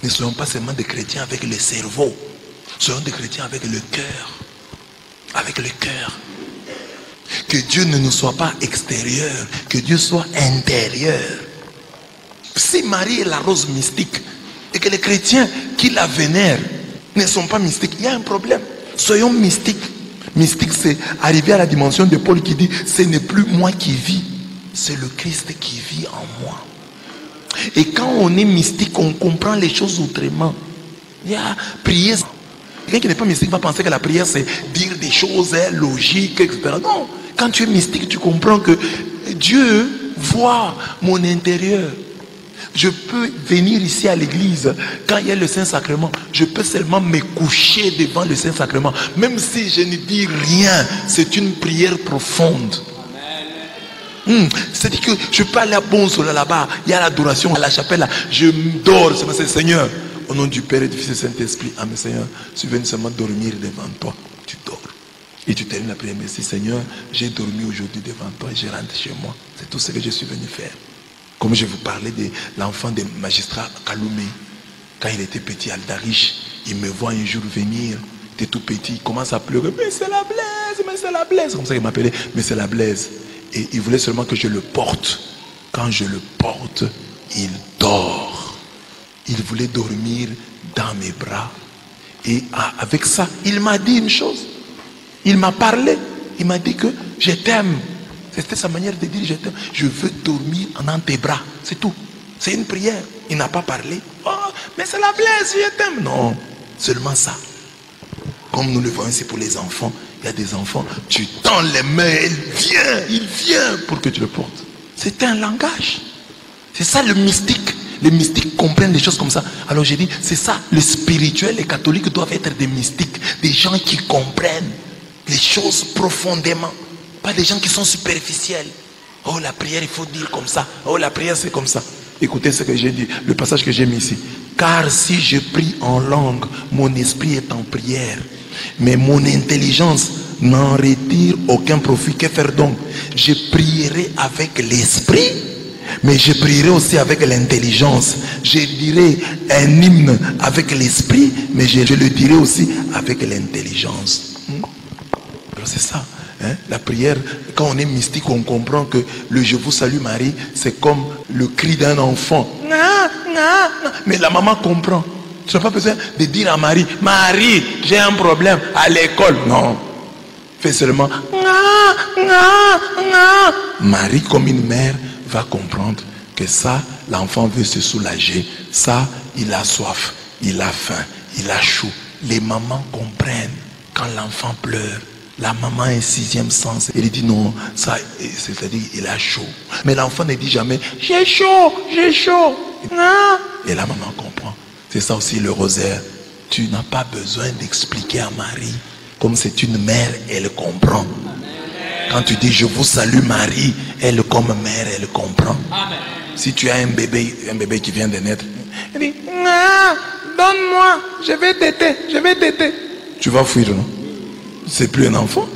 Ne soyons pas seulement des chrétiens avec le cerveau. Soyons des chrétiens avec le cœur. Avec le cœur. Que Dieu ne nous soit pas extérieur, que Dieu soit intérieur. Si Marie est la rose mystique et que les chrétiens qui la vénèrent ne sont pas mystiques, il y a un problème. Soyons mystiques. Mystique, c'est arriver à la dimension de Paul qui dit, ce n'est plus moi qui vis, c'est le Christ qui vit en moi. Et quand on est mystique, on comprend les choses autrement. Il y a prier. Quelqu'un qui n'est pas mystique va penser que la prière c'est dire des choses logiques, etc. Non, quand tu es mystique, tu comprends que Dieu voit mon intérieur. Je peux venir ici à l'église quand il y a le Saint-Sacrement. Je peux seulement me coucher devant le Saint-Sacrement. Même si je ne dis rien, c'est une prière profonde. C'est-à-dire que je peux aller à Bonzola là-bas, il y a l'adoration à la chapelle là, je dors, c'est Seigneur. Au nom du Père et du Fils et du Saint-Esprit, Amen. Seigneur, tu viens seulement dormir devant toi. Tu dors. Et tu termines la prière. Merci Seigneur, j'ai dormi aujourd'hui devant toi et je rentre chez moi. C'est tout ce que je suis venu faire. Comme je vous parlais de l'enfant des magistrats Kaloumé. Quand il était petit, Aldarich, il me voit un jour venir. Il était tout petit, il commence à pleurer. Mais c'est la Blaise, mais c'est la Blaise. Comme ça il m'appelait, mais c'est la Blaise. Et il voulait seulement que je le porte. Quand je le porte, il dort. Il voulait dormir dans mes bras. Et avec ça, il m'a dit une chose. Il m'a parlé. Il m'a dit que je t'aime. C'était sa manière de dire je t'aime. Je veux dormir dans tes bras. C'est tout. C'est une prière. Il n'a pas parlé. Oh, mais c'est la Blaise, je t'aime. Non, seulement ça. Comme nous le voyons, c'est pour les enfants. Il y a des enfants, tu tends les mains, il vient pour que tu le portes. C'est un langage. C'est ça le mystique. Les mystiques comprennent des choses comme ça. Alors j'ai dit, c'est ça, le spirituel, les catholiques doivent être des mystiques, des gens qui comprennent les choses profondément, pas des gens qui sont superficiels. Oh, la prière, il faut dire comme ça. Oh, la prière, c'est comme ça. Écoutez ce que j'ai dit, le passage que j'ai mis ici. Car si je prie en langue, mon esprit est en prière, mais mon intelligence n'en retire aucun profit. Que faire donc? Je prierai avec l'esprit, mais je prierai aussi avec l'intelligence. Je dirai un hymne avec l'esprit, mais je le dirai aussi avec l'intelligence. Alors c'est ça, hein? La prière, quand on est mystique, on comprend que le Je vous salue Marie, c'est comme le cri d'un enfant. Mais la maman comprend. Tu n'as pas besoin de dire à Marie, Marie, j'ai un problème à l'école. Non. Fais seulement, Marie, comme une mère, va comprendre que ça, l'enfant veut se soulager. Ça, il a soif, il a faim, il a chaud. Les mamans comprennent quand l'enfant pleure. La maman a un sixième sens. Elle dit non, ça, c'est-à-dire il a chaud. Mais l'enfant ne dit jamais, j'ai chaud, j'ai chaud. Et la maman comprend. C'est ça aussi le rosaire. Tu n'as pas besoin d'expliquer à Marie. Comme c'est une mère, elle comprend. Quand tu dis je vous salue Marie, elle comme mère, elle comprend. Amen. Si tu as un bébé qui vient de naître, elle dit donne-moi, je vais téter. Tu vas fuir, non? C'est plus un enfant.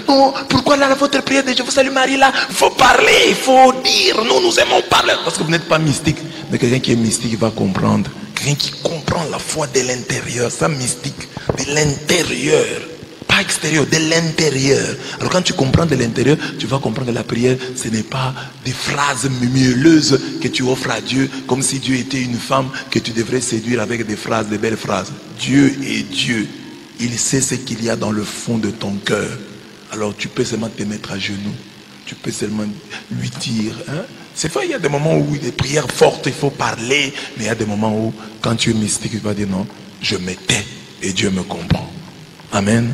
Non, pourquoi là votre prière de je vous salue Marie là? Il faut parler, il faut dire. Nous aimons parler. Parce que vous n'êtes pas mystique. Mais quelqu'un qui est mystique va comprendre. Quelqu'un qui comprend la foi de l'intérieur. Ça mystique. De l'intérieur. Pas extérieur, de l'intérieur. Alors quand tu comprends de l'intérieur, tu vas comprendre que la prière, ce n'est pas des phrases mielleuses que tu offres à Dieu, comme si Dieu était une femme que tu devrais séduire avec des phrases, des belles phrases. Dieu est Dieu. Il sait ce qu'il y a dans le fond de ton cœur. Alors tu peux seulement te mettre à genoux. Tu peux seulement lui dire. C'est vrai, il y a des moments où des prières fortes, il faut parler. Mais il y a des moments où, quand tu es mystique, tu vas dire non, je me tais et Dieu me comprend. Amen.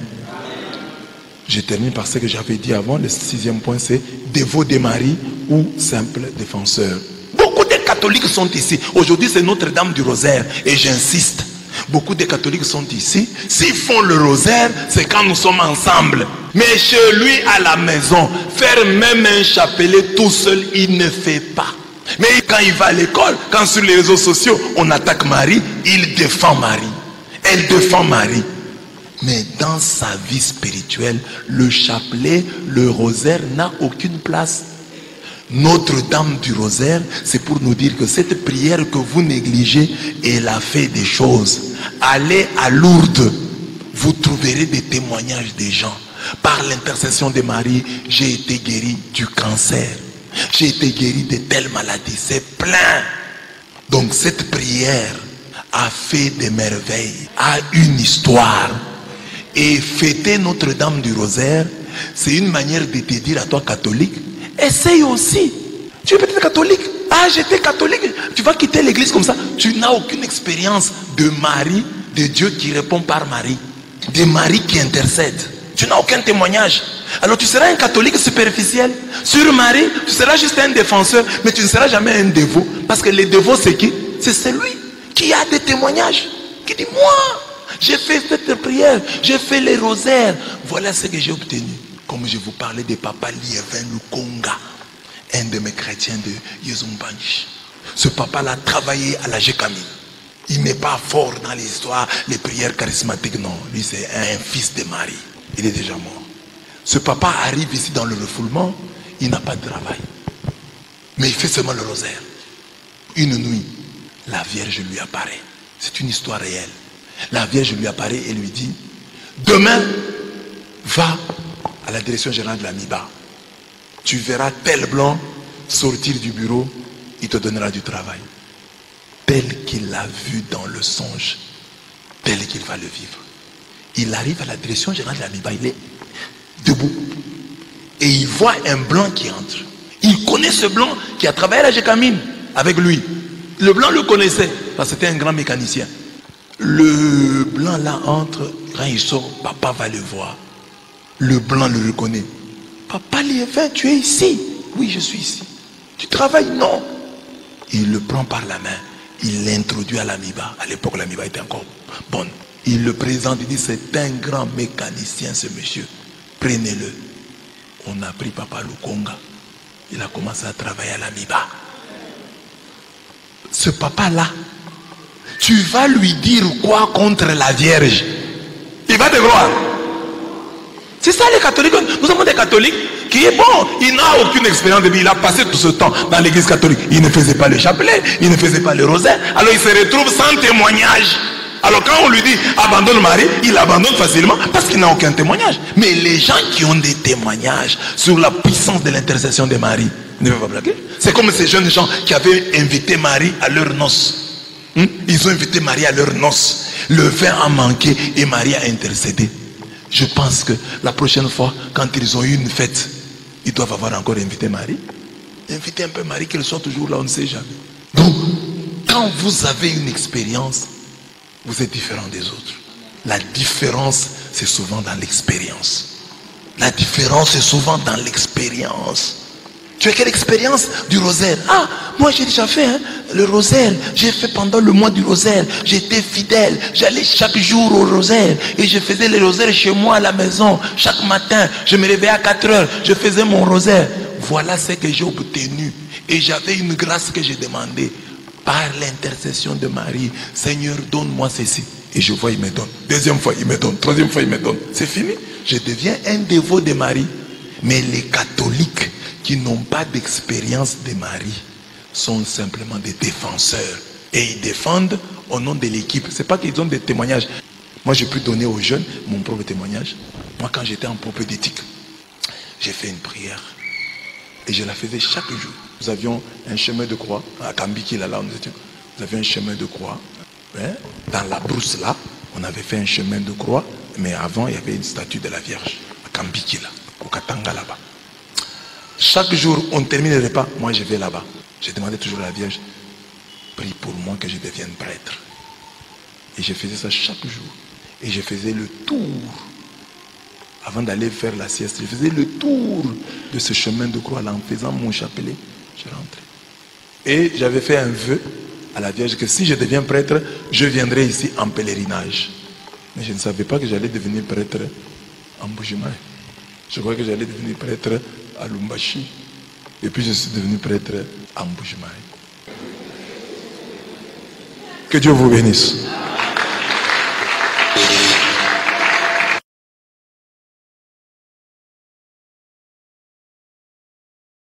Je termine par ce que j'avais dit avant. Le 6e point, c'est dévot de Marie ou simple défenseur. Beaucoup de catholiques sont ici. Aujourd'hui, c'est Notre-Dame du Rosaire. Et j'insiste. Beaucoup de catholiques sont ici. S'ils font le rosaire, c'est quand nous sommes ensemble. Mais chez lui, à la maison, faire même un chapelet tout seul, il ne fait pas. Mais quand il va à l'école, quand sur les réseaux sociaux, on attaque Marie, il défend Marie. Elle défend Marie. Mais dans sa vie spirituelle, le chapelet, le rosaire n'a aucune place. Notre-Dame du Rosaire, c'est pour nous dire que cette prière que vous négligez, elle a fait des choses. Allez à Lourdes, vous trouverez des témoignages des gens. Par l'intercession de Marie, j'ai été guéri du cancer. J'ai été guéri de telles maladies. C'est plein. Donc cette prière a fait des merveilles, a une histoire. Et fêter Notre-Dame du Rosaire, c'est une manière de te dire à toi catholique, essaye aussi. Tu es peut-être catholique. Ah, j'étais catholique. Tu vas quitter l'église comme ça. Tu n'as aucune expérience de Marie, de Dieu qui répond par Marie. De Marie qui intercède. Tu n'as aucun témoignage. Alors tu seras un catholique superficiel. Sur Marie, tu seras juste un défenseur, mais tu ne seras jamais un dévot. Parce que les dévots, c'est qui? C'est celui qui a des témoignages. Qui dit, moi, j'ai fait cette prière, j'ai fait les rosaires. Voilà ce que j'ai obtenu. Comme je vous parlais de Papa Liévin Lukonga, un de mes chrétiens de Yezumbanji. Ce papa-là travaillé à la Gécamine. Il n'est pas fort dans les histoires, les prières charismatiques, non. Lui, c'est un fils de Marie. Il est déjà mort. Ce papa arrive ici dans le refoulement, il n'a pas de travail. Mais il fait seulement le rosaire. Une nuit, la Vierge lui apparaît. C'est une histoire réelle. La Vierge lui apparaît et lui dit, demain, va à la direction générale de la MIBA. Tu verras tel blanc sortir du bureau, il te donnera du travail. Tel qu'il l'a vu dans le songe, tel qu'il va le vivre. Il arrive à la direction générale de la MIBA, il est debout. Et il voit un blanc qui entre. Il connaît ce blanc qui a travaillé à la Gécamine avec lui. Le blanc le connaissait, parce que c'était un grand mécanicien. Le blanc là entre, quand il sort, papa va le voir. Le blanc le reconnaît. Papa Liévin, tu es ici? Oui, je suis ici. Tu travailles? Non. Il le prend par la main. Il l'introduit à la MIBA. À l'époque, la MIBA était encore bonne. Il le présente, il dit, c'est un grand mécanicien ce monsieur. Prenez-le. On a pris Papa Lukonga. Il a commencé à travailler à la MIBA. Ce papa-là, tu vas lui dire quoi contre la Vierge? Il va te croire. C'est ça les catholiques. Nous avons des catholiques qui est bon. Il n'a aucune expérience de vie. Il a passé tout ce temps dans l'église catholique. Il ne faisait pas le chapelet. Il ne faisait pas le rosaire. Alors il se retrouve sans témoignage. Alors quand on lui dit abandonne Marie, il abandonne facilement parce qu'il n'a aucun témoignage. Mais les gens qui ont des témoignages sur la puissance de l'intercession de Marie, ne veulent pas blaguer. C'est comme ces jeunes gens qui avaient invité Marie à leur noces. Ils ont invité Marie à leur noces. Le vin a manqué et Marie a intercédé. Je pense que la prochaine fois, quand ils ont eu une fête, ils doivent avoir encore invité Marie. Invitez un peu Marie, qu'elle soit toujours là, on ne sait jamais. Donc, quand vous avez une expérience, vous êtes différent des autres. La différence, c'est souvent dans l'expérience. La différence, c'est souvent dans l'expérience. Tu as quelle expérience du rosaire? Ah, moi j'ai déjà fait le rosaire. J'ai fait pendant le mois du rosaire. J'étais fidèle. J'allais chaque jour au rosaire. Et je faisais le rosaire chez moi à la maison. Chaque matin, je me réveillais à 4 heures. Je faisais mon rosaire. Voilà ce que j'ai obtenu. Et j'avais une grâce que j'ai demandée. Par l'intercession de Marie. Seigneur, donne-moi ceci. Et je vois, il me donne. Deuxième fois, il me donne. Troisième fois, il me donne. C'est fini. Je deviens un dévot de Marie. Mais les catholiques qui n'ont pas d'expérience de Marie sont simplement des défenseurs. Et ils défendent au nom de l'équipe. Ce n'est pas qu'ils ont des témoignages. Moi, j'ai pu donner aux jeunes mon propre témoignage. Moi, quand j'étais en propédétique, j'ai fait une prière. Et je la faisais chaque jour. Nous avions un chemin de croix. À Kambikila, là, nous étions. Nous avions un chemin de croix. Dans la brousse, là, on avait fait un chemin de croix. Mais avant, il y avait une statue de la Vierge. À Kambikila, au Katanga, là-bas. Chaque jour, on termine le repas. Moi, je vais là-bas. Je demandais toujours à la Vierge, prie pour moi que je devienne prêtre. Et je faisais ça chaque jour. Et je faisais le tour. Avant d'aller faire la sieste, je faisais le tour de ce chemin de croix là en faisant mon chapelet. Je rentrais. Et j'avais fait un vœu à la Vierge que si je deviens prêtre, je viendrai ici en pèlerinage. Mais je ne savais pas que j'allais devenir prêtre en Bujumaï. Je croyais que j'allais devenir prêtre à Lumbashi. Et puis je suis devenu prêtre à Mbujimaï. Que Dieu vous bénisse.